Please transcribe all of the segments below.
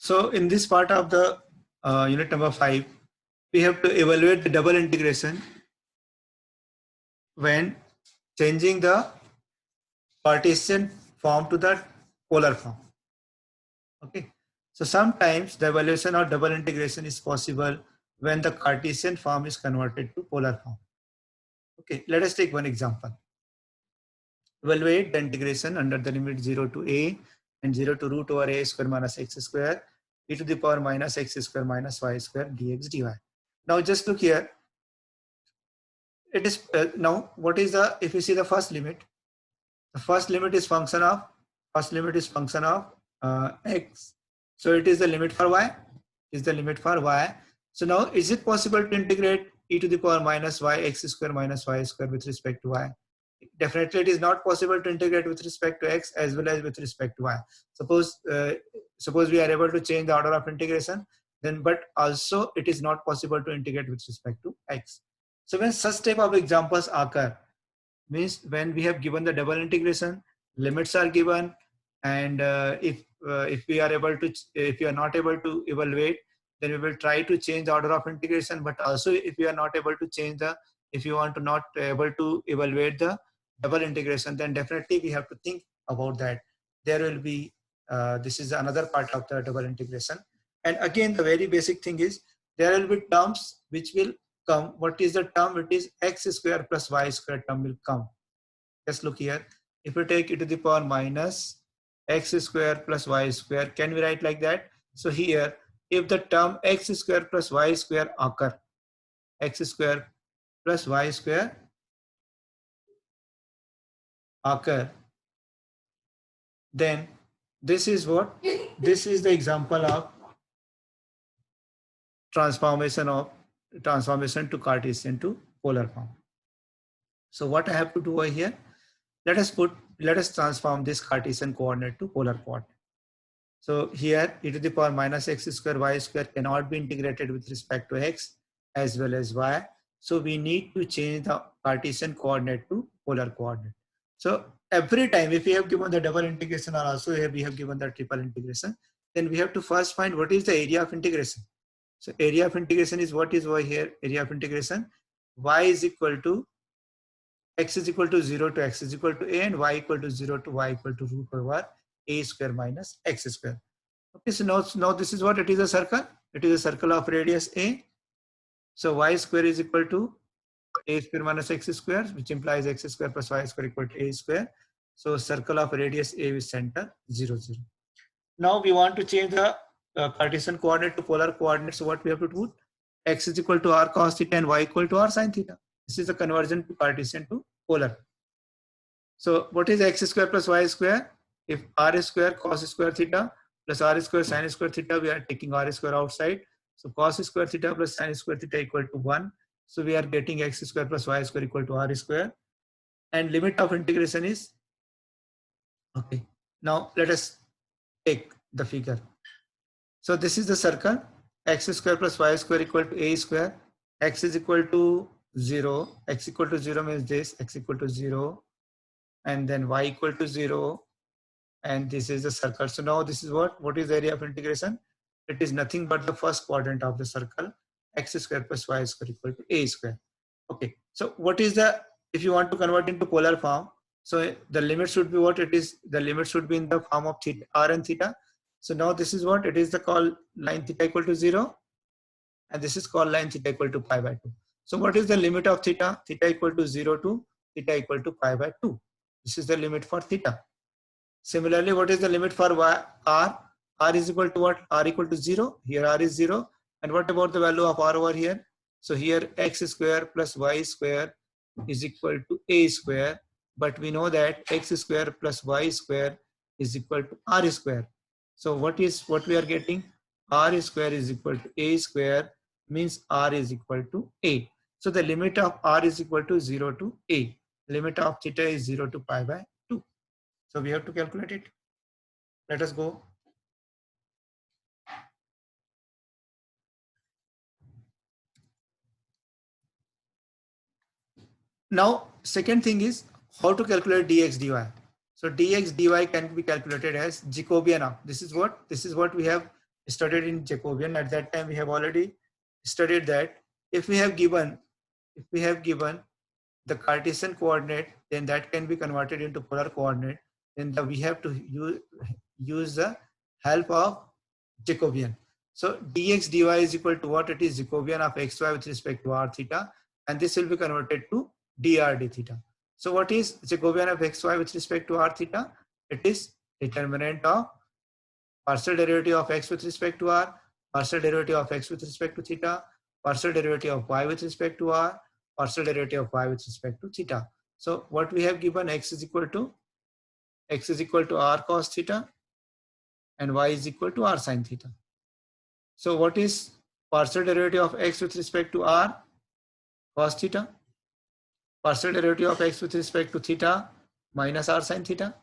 So in this part of the unit number 5, we have to evaluate the double integration when changing the Cartesian form to the polar form. Okay. So sometimes the evaluation of double integration is possible when the Cartesian form is converted to polar form. Okay. Let us take one example. Evaluate the integration under the limit 0 to a and 0 to root over a square minus x square e to the power minus x square minus y square dx dy. Now just look here. It is now what is the, if you see the first limit, the first limit is function of x. So it is the limit for y, is the limit for y. So now is it possible to integrate e to the power minus y x square minus y square with respect to y? Definitely it is not possible to integrate with respect to x as well as with respect to y. Suppose we are able to change the order of integration, then but also it is not possible to integrate with respect to x. So when such type of examples occur, means when we have given the double integration, limits are given, and if we are not able to evaluate, then we will try to change the order of integration. But also if we are not able to change the, if you want to not able to evaluate the double integration, then definitely we have to think about that. There will be this is another part of the double integration. And again, the very basic thing is there will be terms which will come. What is the term? It is x square plus y square term will come. Just look here. If we take e to the power minus x square plus y square, can we write like that? So here, if the term x square plus y square occur, x square plus y square occur, then this is what? This is the example of transformation to Cartesian to polar form. So what I have to do over here, let us transform this Cartesian coordinate to polar coordinate. So here e to the power minus x square y square cannot be integrated with respect to x as well as y. So we need to change the Cartesian coordinate to polar coordinate. So every time if we have given the double integration or also here we have given the triple integration, then we have to first find what is the area of integration. So area of integration is what is over here, area of integration, y is equal to x is equal to 0 to x is equal to a, and y equal to 0 to y equal to root over a square minus x square. Okay, so now this is what it is, a circle. It is a circle of radius a. So y square is equal to a square minus x square, which implies x square plus y square equal to a square. So circle of radius a with center 0, 0. Now we want to change the Cartesian coordinate to polar coordinate. So what we have to do? X is equal to r cos theta and y equal to r sin theta. This is the conversion to Cartesian to polar. So what is x square plus y square? If r square cos square theta plus r square sin square theta, we are taking r square outside. So cos square theta plus sin square theta equal to 1. So we are getting x square plus y square equal to r square. And limit of integration is, okay. Now let us take the figure. So this is the circle, x square plus y square equal to a square, x is equal to 0, x equal to 0 means this, x equal to 0, and then y equal to 0, and this is the circle. So now this is what is the area of integration? It is nothing but the first quadrant of the circle, x square plus y square equal to a square. Okay, so what is the, if you want to convert into polar form, so the limit should be what it is, the limit should be in the form of theta, r and theta. So now this is what it is, the called line theta equal to 0, and this is called line theta equal to pi by 2. So what is the limit of theta? Theta equal to 0 to theta equal to pi by 2. This is the limit for theta. Similarly, what is the limit for y, r? R is equal to what? R equal to 0. Here r is 0. And what about the value of r over here? So here x square plus y square is equal to a square. But we know that x square plus y square is equal to r square. So what we are getting? R square is equal to a square, means r is equal to a. So the limit of r is equal to 0 to a. Limit of theta is 0 to pi by 2. So we have to calculate it. Let us go. Now, second thing is how to calculate dx dy. So dx dy can be calculated as Jacobian of, this is what we have studied in Jacobian. At that time, we have already studied that if we have given the Cartesian coordinate, then that can be converted into polar coordinate. Then we have to use the help of Jacobian. So dx dy is equal to what? It is Jacobian of xy with respect to r theta, and this will be converted to dr d theta. So what is Jacobian of xy with respect to r theta? It is determinant of partial derivative of x with respect to r, partial derivative of x with respect to theta, partial derivative of y with respect to r, partial derivative of y with respect to theta. So what we have given, x is equal to r cos theta and y is equal to r sin theta. So what is partial derivative of x with respect to r? Cos theta. Partial derivative of x with respect to theta minus r sin theta,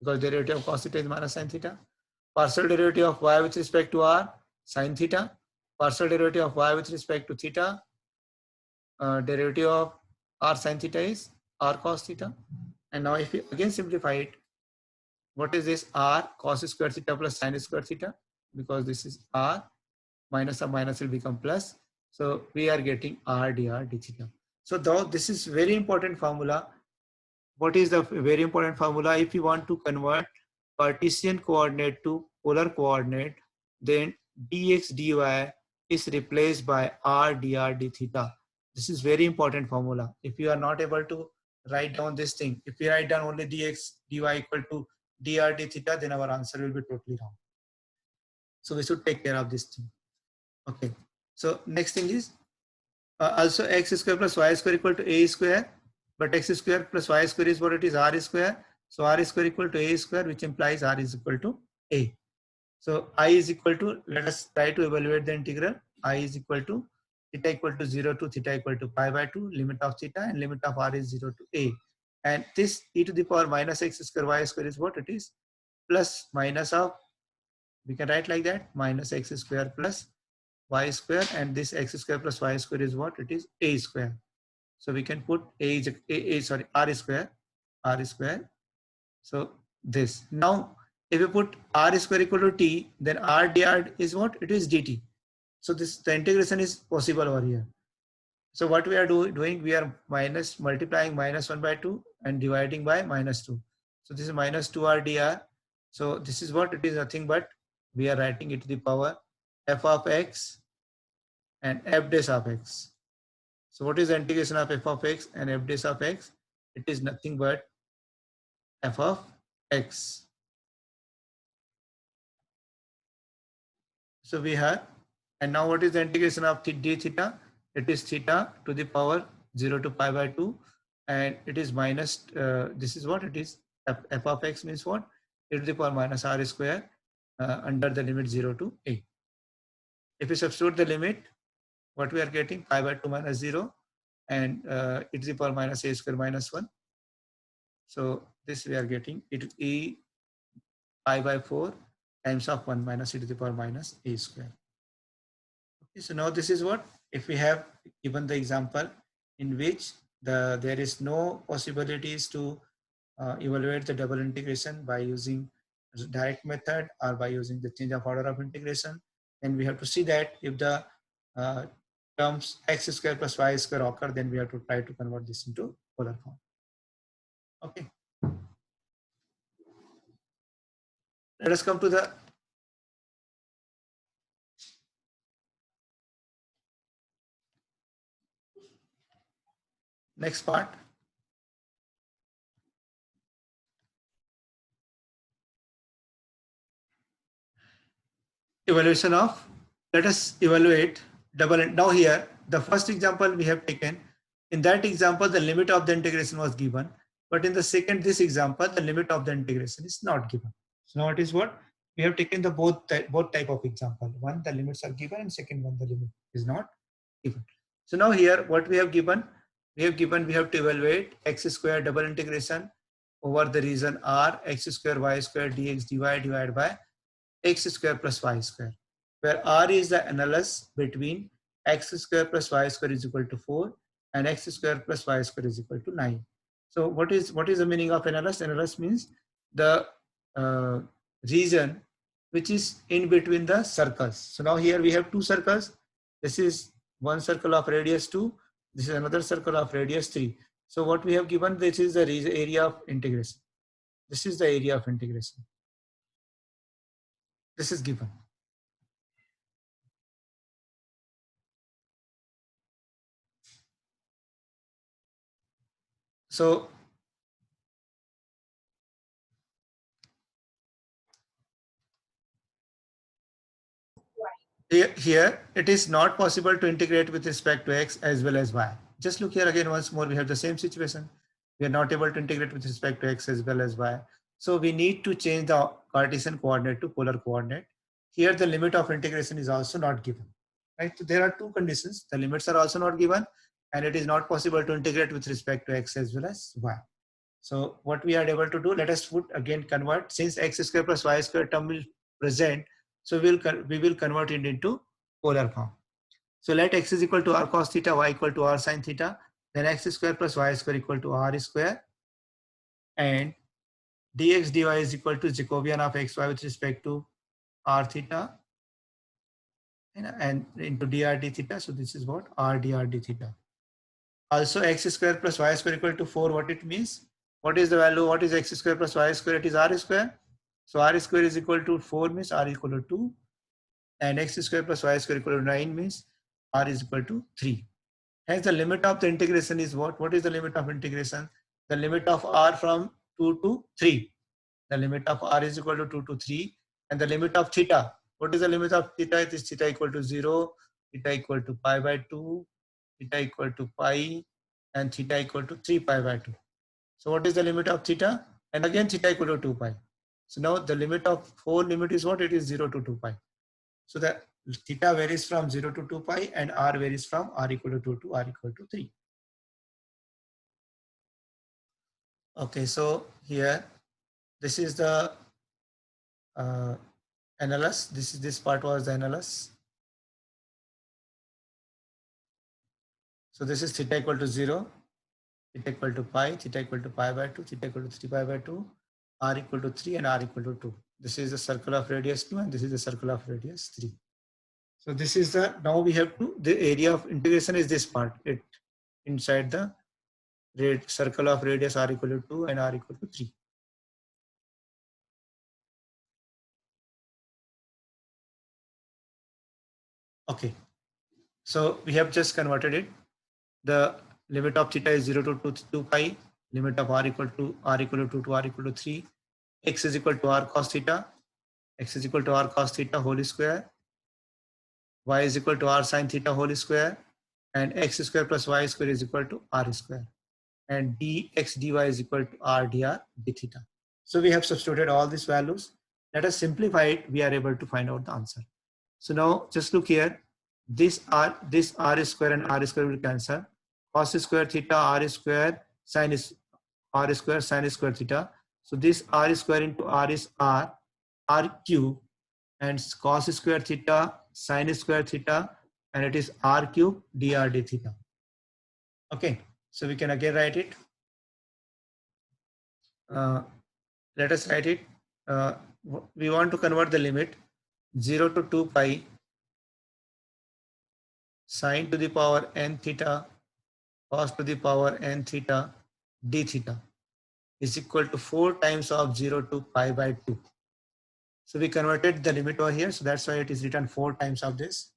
because derivative of cos theta is minus sin theta. Partial derivative of y with respect to r, sin theta. Partial derivative of y with respect to theta, derivative of r sin theta is r cos theta. And now if we again simplify it, what is this? R cos square theta plus sin square theta, because this is r, minus of minus will become plus. So we are getting r dr d theta. So though this is very important formula. What is the very important formula? If you want to convert Cartesian coordinate to polar coordinate, then dx dy is replaced by r dr d theta. This is very important formula. If you are not able to write down this thing, if we write down only dx dy equal to dr d theta, then our answer will be totally wrong. So we should take care of this thing. Okay. So next thing is also x square plus y square equal to a square. But x square plus y square is what it is, r square. So r square equal to a square, which implies r is equal to a. So I is equal to, let us try to evaluate the integral. I is equal to theta equal to 0 to theta equal to pi by 2, limit of theta, and limit of r is 0 to a. And this e to the power minus x square y square is what it is? Plus minus of, we can write like that, minus x square plus y square, and this x square plus y square is what? It is a square. So we can put r square. So this. Now, if you put r square equal to t, then r dr is what? It is dt. So this, the integration is possible over here. So what we are doing, we are multiplying minus 1 by 2 and dividing by minus 2. So this is minus 2r dr. So this is what? It is nothing but we are writing it to the power f of x and f dash of x. So what is the integration of f of x and f dash of x? It is nothing but f of x. So we have, and now what is the integration of d theta? It is theta to the power 0 to pi by 2, and it is minus, this is what it is, f of x means what? E to the power minus r square under the limit 0 to a. If we substitute the limit, what we are getting? Pi by 2 minus 0, and e to the power minus a square minus 1. So this we are getting e pi by 4 times of 1 minus e to the power minus a square. Okay, so now this is what, if we have given the example in which there is no possibilities to evaluate the double integration by using direct method or by using the change of order of integration, then we have to see that if the terms x square plus y square occur, then we have to try to convert this into polar form. Okay. Let us come to the next part. Evaluation of, let us evaluate double. Now here, the first example we have taken, in that example, the limit of the integration was given. But in the second, this example, the limit of the integration is not given. So now it is what? We have taken the both type of example. One, the limits are given, and second one, the limit is not given. So now here, what we have given, we have to evaluate x square double integration over the region R, x square y square dx dy divided by x square plus y square, where r is the annulus between x square plus y square is equal to 4 and x square plus y square is equal to 9. So what is the meaning of annulus? Annulus means the region which is in between the circles. So now here we have two circles. This is one circle of radius 2. This is another circle of radius 3. So what we have given, this is the area of integration. This is the area of integration. This is given. So here it is not possible to integrate with respect to x as well as y. Just look here again once more. We have the same situation. We are not able to integrate with respect to x as well as y. So we need to change the Cartesian coordinate to polar coordinate. Here the limit of integration is also not given. Right? So there are two conditions. The limits are also not given, and it is not possible to integrate with respect to x as well as y. So what we are able to do, let us put again convert, since x square plus y square term will present, so we will convert it into polar form. So let x is equal to r cos theta, y equal to r sin theta, then x square plus y square equal to r square, and dx dy is equal to Jacobian of xy with respect to r theta, and into dr d theta. So this is what r dr d theta. Also x square plus y square equal to 4. What it means? What is the value? What is x square plus y square? It is r square. So r square is equal to 4 means r equal to 2. And x square plus y square equal to 9 means r is equal to 3. Hence the limit of the integration is what? What is the limit of integration? The limit of r from 2 to 3. The limit of r is equal to 2 to 3. And the limit of theta. What is the limit of theta? It is theta equal to 0, theta equal to pi by 2, theta equal to pi, and theta equal to 3 pi by 2. So what is the limit of theta? And again theta equal to 2 pi. So now the limit of whole limit is what? It is 0 to 2 pi. So the theta varies from 0 to 2 pi, and r varies from r equal to 2 to r equal to 3. Okay, so here this is the annulus. This part was the annulus. So this is theta equal to 0, theta equal to pi, theta equal to pi by 2, theta equal to 3 pi by 2, r equal to 3, and r equal to 2. This is the circle of radius 2, and this is the circle of radius 3. So this is the, now we have to, the area of integration is this part, it inside the circle of radius r equal to 2 and r equal to 3. Okay, so we have just converted it. The limit of theta is 0 to 2 pi, limit of r equal to 2 to r equal to 3, x is equal to r cos theta, x is equal to r cos theta whole square, y is equal to r sin theta whole square, and x square plus y square is equal to r square, and dx dy is equal to r dr d theta. So we have substituted all these values. Let us simplify it. We are able to find out the answer. So now just look here. This r square and r square will cancel. Cos square theta r square sin is r square sin square theta. So this r square into r is r cube, and cos square theta sin square theta, and it is r cube dr d theta. Okay, so we can again write it. Let us write it. We want to convert the limit 0 to 2 pi sine to the power n theta cos to the power n theta d theta is equal to 4 times of 0 to pi by 2. So we converted the limit over here. So that's why it is written 4 times of this.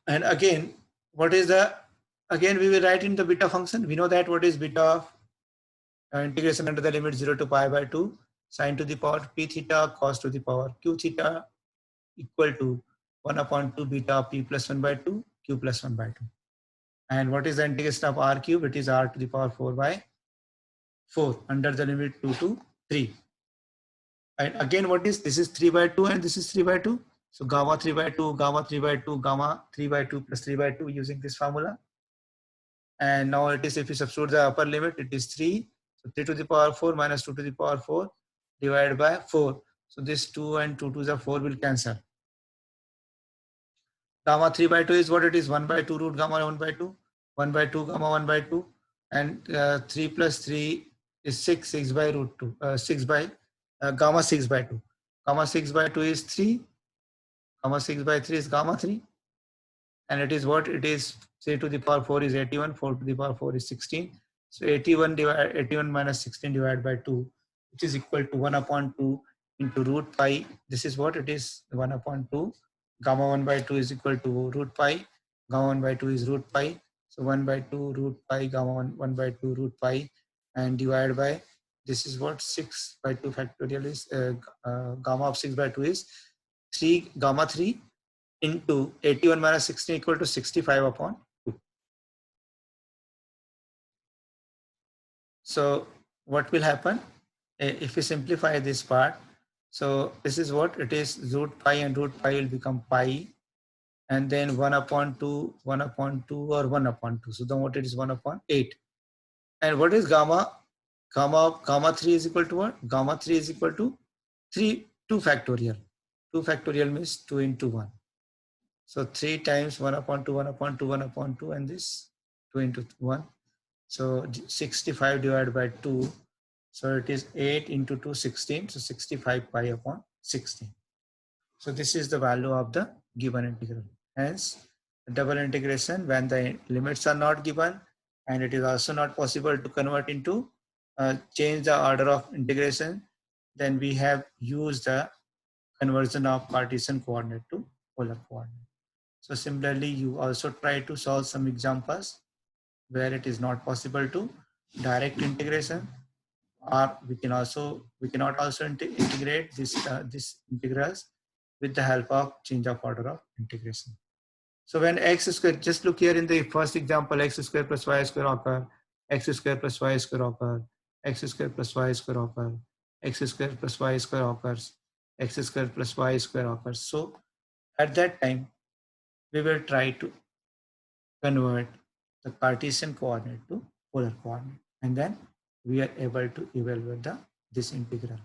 And again, what is the, again we will write in the beta function. We know that what is beta of integration under the limit 0 to pi by 2 sine to the power p theta cos to the power q theta equal to 1 upon 2 beta p plus 1 by 2 q plus 1 by 2. And what is the integration of r cube? It is r to the power 4 by 4 under the limit 2 to 3. And again, what is this? Is 3 by 2 and this is 3 by 2. So gamma 3 by 2, gamma 3 by 2, gamma 3 by 2 plus 3 by 2 using this formula. And now it is, if you substitute the upper limit, it is 3. So 3 to the power 4 minus 2 to the power 4 divided by 4. So this 2 and 2 to the 4 will cancel. Gamma 3 by 2 is what it is? 1 by 2 root gamma 1 by 2. 1 by 2 gamma 1 by 2. And 3 plus 3 is 6. 6 by root 2. 6 by gamma 6 by 2. Gamma 6 by 2 is 3. Gamma 6 by 3 is gamma 3. And it is what? It is 3 to the power 4 is 81. 4 to the power 4 is 16. So 81 minus 16 divided by 2, which is equal to 1 upon 2 into root pi. This is what it is, 1 upon 2. Gamma 1 by 2 is equal to root pi. Gamma 1 by 2 is root pi. So 1 by 2 root pi, gamma 1 by 2 root pi, and divided by, this is what 6 by 2 factorial is, gamma of 6 by 2 is 3 gamma 3 into 81 minus 16 equal to 65 upon 2. So what will happen if we simplify this part? So this is what it is, root pi and root pi will become pi, and then 1 upon 2, 1 upon 2, or 1 upon 2. So then what it is, 1 upon 8. And what is gamma? Gamma 3 is equal to what? Gamma 3 is equal to 2 factorial. 2 factorial means 2 into 1. So 3 times 1 upon 2, 1 upon 2, 1 upon 2, and this 2 into 1. So 65 divided by 2. So it is 8 into 2, 16. So 65 pi upon 16. So this is the value of the given integral. Hence, double integration, when the limits are not given, and it is also not possible to convert into, change the order of integration, then we have used the conversion of Cartesian coordinate to polar coordinate. So similarly, you also try to solve some examples where it is not possible to direct integration, or we cannot also integrate this integrals with the help of change of order of integration. So when x square, just look here in the first example, x square plus y square occur, x square plus y square occur, x square plus y square occur, x square plus y square occurs, x square plus y square occurs. So at that time, we will try to convert the Cartesian coordinate to polar coordinate, and then we are able to evaluate this integral.